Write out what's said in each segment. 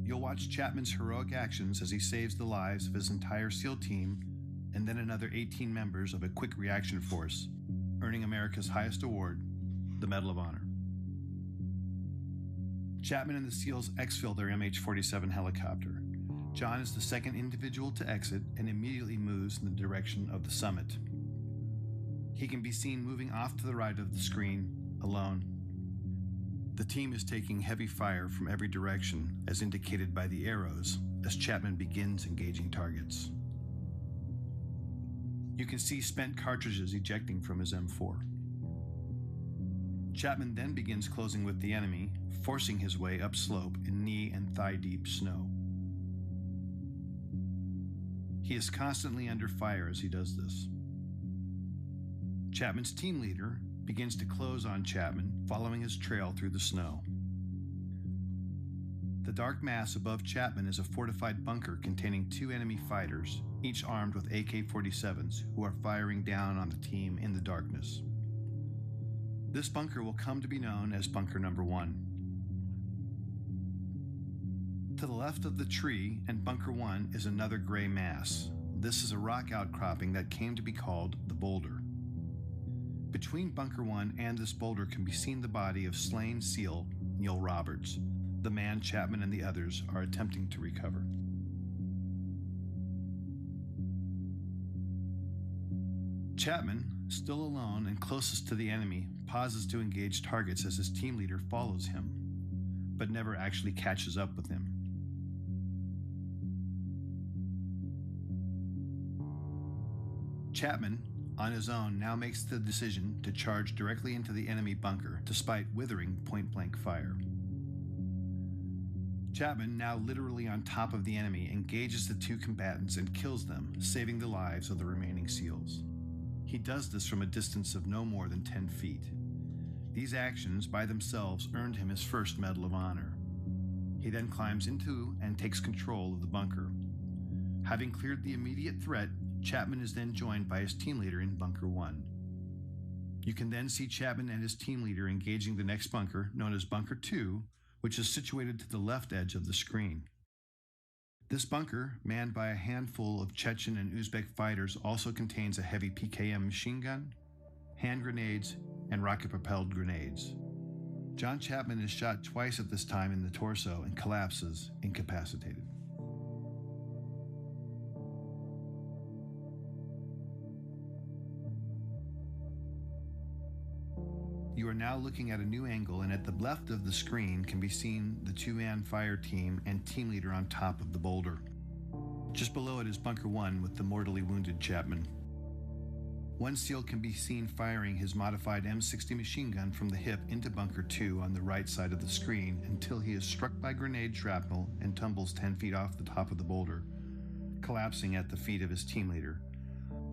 You'll watch Chapman's heroic actions as he saves the lives of his entire SEAL team and then another 18 members of a quick reaction force, earning America's highest award, the Medal of Honor. Chapman and the SEALs exfil their MH-47 helicopter. John is the second individual to exit and immediately moves in the direction of the summit. He can be seen moving off to the right of the screen, alone. The team is taking heavy fire from every direction, as indicated by the arrows, as Chapman begins engaging targets. You can see spent cartridges ejecting from his M4. Chapman then begins closing with the enemy, forcing his way upslope in knee and thigh-deep snow. He is constantly under fire as he does this. Chapman's team leader begins to close on Chapman, following his trail through the snow. The dark mass above Chapman is a fortified bunker containing 2 enemy fighters, each armed with AK-47s, who are firing down on the team in the darkness. This bunker will come to be known as Bunker Number 1. To the left of the tree and Bunker 1 is another gray mass. This is a rock outcropping that came to be called the Boulder. Between Bunker 1 and this boulder can be seen the body of slain SEAL Neil Roberts, the man Chapman and the others are attempting to recover. Chapman, still alone and closest to the enemy, pauses to engage targets as his team leader follows him, but never actually catches up with him. Chapman, on his own, now makes the decision to charge directly into the enemy bunker, despite withering point-blank fire. Chapman, now literally on top of the enemy, engages the 2 combatants and kills them, saving the lives of the remaining SEALs. He does this from a distance of no more than 10 feet. These actions by themselves earned him his first Medal of Honor. He then climbs into and takes control of the bunker. Having cleared the immediate threat, Chapman is then joined by his team leader in Bunker 1. You can then see Chapman and his team leader engaging the next bunker, known as Bunker 2, which is situated to the left edge of the screen. This bunker, manned by a handful of Chechen and Uzbek fighters, also contains a heavy PKM machine gun, hand grenades, and rocket-propelled grenades. John Chapman is shot twice at this time in the torso and collapses, incapacitated. You are now looking at a new angle, and at the left of the screen can be seen the 2-man fire team and team leader on top of the boulder. Just below it is Bunker 1 with the mortally wounded Chapman. One SEAL can be seen firing his modified M60 machine gun from the hip into Bunker 2 on the right side of the screen until he is struck by grenade shrapnel and tumbles 10 feet off the top of the boulder, collapsing at the feet of his team leader,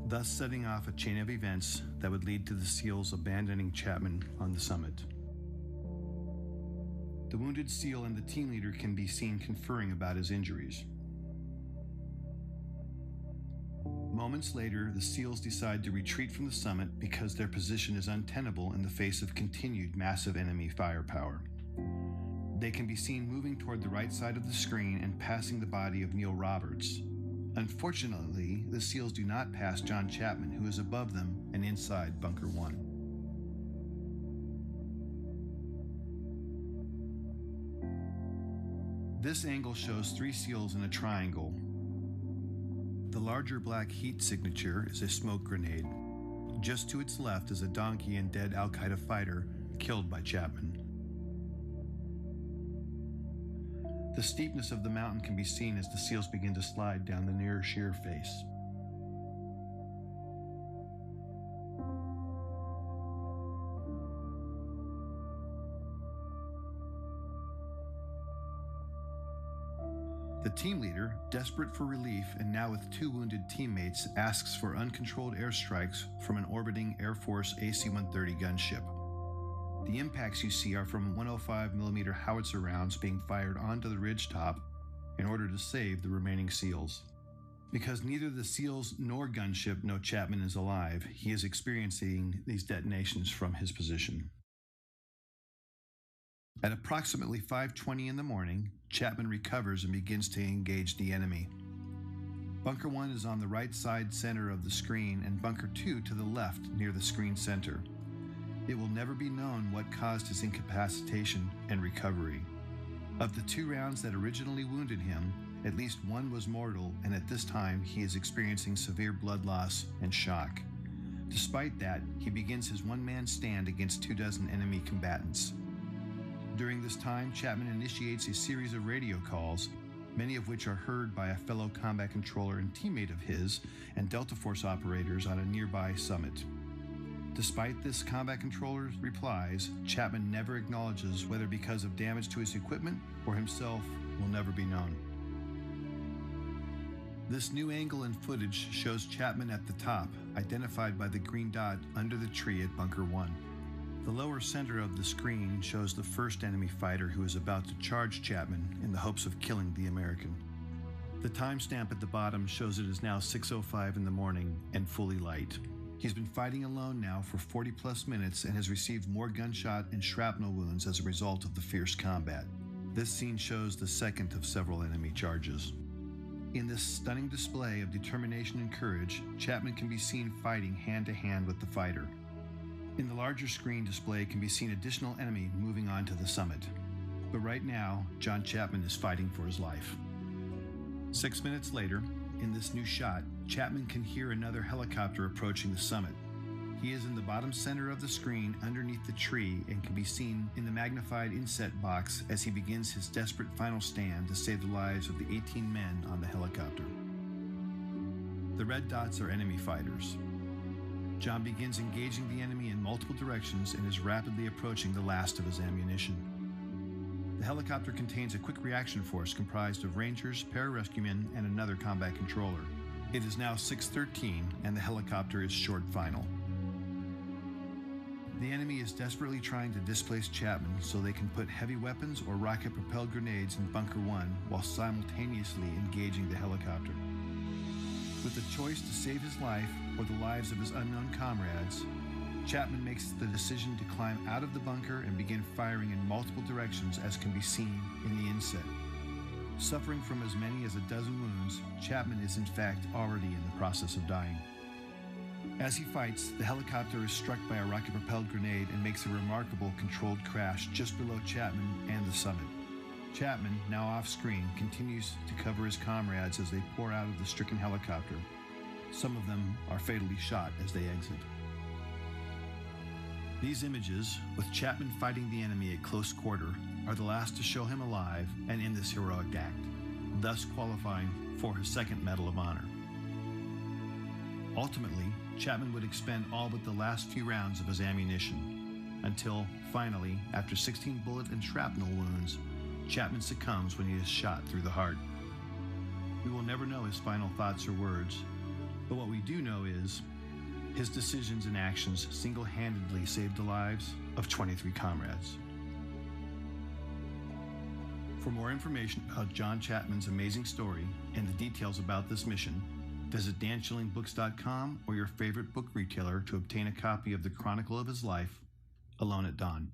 thus setting off a chain of events that would lead to the SEALs abandoning Chapman on the summit. The wounded SEAL and the team leader can be seen conferring about his injuries. Moments later, the SEALs decide to retreat from the summit because their position is untenable in the face of continued massive enemy firepower. They can be seen moving toward the right side of the screen and passing the body of Neil Roberts. Unfortunately, the SEALs do not pass John Chapman, who is above them and inside Bunker 1. This angle shows 3 SEALs in a triangle. The larger black heat signature is a smoke grenade. Just to its left is a donkey and dead Al-Qaeda fighter killed by Chapman. The steepness of the mountain can be seen as the SEALs begin to slide down the near sheer face. The team leader, desperate for relief and now with 2 wounded teammates, asks for uncontrolled airstrikes from an orbiting Air Force AC-130 gunship. The impacts you see are from 105mm howitzer rounds being fired onto the ridgetop in order to save the remaining SEALs. Because neither the SEALs nor gunship know Chapman is alive, he is experiencing these detonations from his position. At approximately 5:20 in the morning, Chapman recovers and begins to engage the enemy. Bunker 1 is on the right side center of the screen and Bunker 2 to the left near the screen center. It will never be known what caused his incapacitation and recovery. Of the 2 rounds that originally wounded him, at least one was mortal, and at this time he is experiencing severe blood loss and shock. Despite that, he begins his one-man stand against 24 enemy combatants. During this time, Chapman initiates a series of radio calls, many of which are heard by a fellow combat controller and teammate of his and Delta Force operators on a nearby summit. Despite this combat controller's replies, Chapman never acknowledges whether because of damage to his equipment or himself will never be known. This new angle and footage shows Chapman at the top, identified by the green dot under the tree at Bunker 1. The lower center of the screen shows the first enemy fighter who is about to charge Chapman in the hopes of killing the American. The timestamp at the bottom shows it is now 6:05 in the morning and fully light. He's been fighting alone now for 40+ minutes and has received more gunshot and shrapnel wounds as a result of the fierce combat. This scene shows the second of several enemy charges. In this stunning display of determination and courage, Chapman can be seen fighting hand-to-hand with the fighter. In the larger screen display can be seen additional enemy moving on to the summit. But right now, John Chapman is fighting for his life. 6 minutes later, in this new shot, Chapman can hear another helicopter approaching the summit. He is in the bottom center of the screen underneath the tree and can be seen in the magnified inset box as he begins his desperate final stand to save the lives of the 18 men on the helicopter. The red dots are enemy fighters. John begins engaging the enemy in multiple directions and is rapidly approaching the last of his ammunition. The helicopter contains a quick reaction force comprised of Rangers, pararescuemen, and another combat controller. It is now 6:13 and the helicopter is short final. The enemy is desperately trying to displace Chapman so they can put heavy weapons or rocket-propelled grenades in Bunker 1 while simultaneously engaging the helicopter. With the choice to save his life or the lives of his unknown comrades, Chapman makes the decision to climb out of the bunker and begin firing in multiple directions as can be seen in the inset. Suffering from as many as a dozen wounds, Chapman is in fact already in the process of dying. As he fights, the helicopter is struck by a rocket-propelled grenade and makes a remarkable controlled crash just below Chapman and the summit. Chapman, now off-screen, continues to cover his comrades as they pour out of the stricken helicopter. Some of them are fatally shot as they exit. These images, with Chapman fighting the enemy at close quarter, are the last to show him alive and in this heroic act, thus qualifying for his second Medal of Honor. Ultimately, Chapman would expend all but the last few rounds of his ammunition, until, finally, after 16 bullet and shrapnel wounds, Chapman succumbs when he is shot through the heart. We will never know his final thoughts or words, but what we do know is his decisions and actions single-handedly saved the lives of 23 comrades. For more information about John Chapman's amazing story and the details about this mission, visit DanSchillingBooks.com or your favorite book retailer to obtain a copy of the Chronicle of His Life, Alone at Dawn.